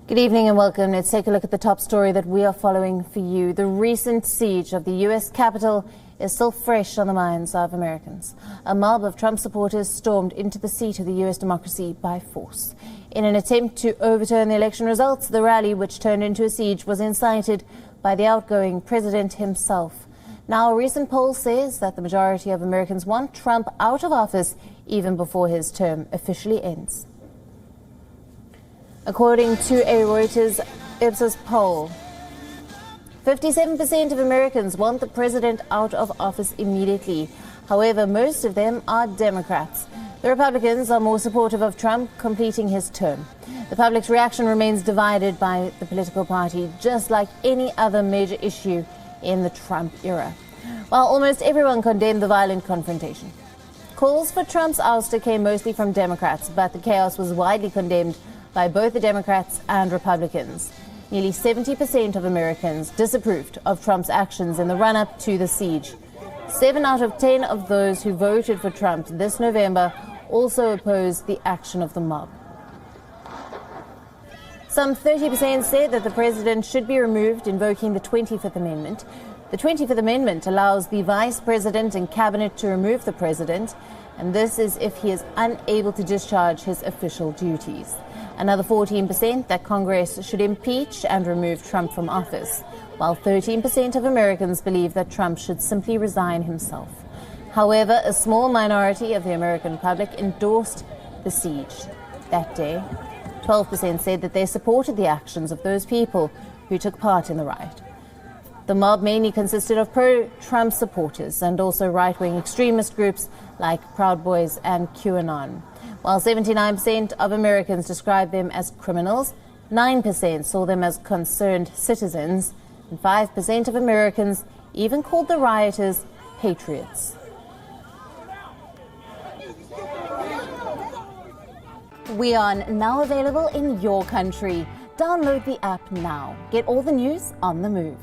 Good evening and welcome. Let's take a look at the top story that we are following for you. The recent siege of the U.S. Capitol is still fresh on the minds of Americans. A mob of Trump supporters stormed into the seat of the U.S. democracy by force. In an attempt to overturn the election results, the rally, which turned into a siege, was incited by the outgoing president himself. Now, a recent poll says that the majority of Americans want Trump out of office even before his term officially ends. According to a Reuters Ipsos poll, 57% of Americans want the president out of office immediately. However, most of them are Democrats. The Republicans are more supportive of Trump completing his term. The public's reaction remains divided by the political party, just like any other major issue in the Trump era. While almost everyone condemned the violent confrontation. Calls for Trump's ouster came mostly from Democrats, but the chaos was widely condemned by both the Democrats and Republicans. Nearly 70% of Americans disapproved of Trump's actions in the run-up to the siege. 7 out of 10 of those who voted for Trump this November also opposed the action of the mob. Some 30% said that the president should be removed, invoking the 25th Amendment. The 25th Amendment allows the vice president and cabinet to remove the president, and this is if he is unable to discharge his official duties. Another 14% that Congress should impeach and remove Trump from office, while 13% of Americans believe that Trump should simply resign himself. However, a small minority of the American public endorsed the siege. That day, 12% said that they supported the actions of those people who took part in the riot. The mob mainly consisted of pro-Trump supporters and also right-wing extremist groups like Proud Boys and QAnon. While 79% of Americans described them as criminals, 9% saw them as concerned citizens, and 5% of Americans even called the rioters patriots. WION, now available in your country. Download the app now. Get all the news on the move.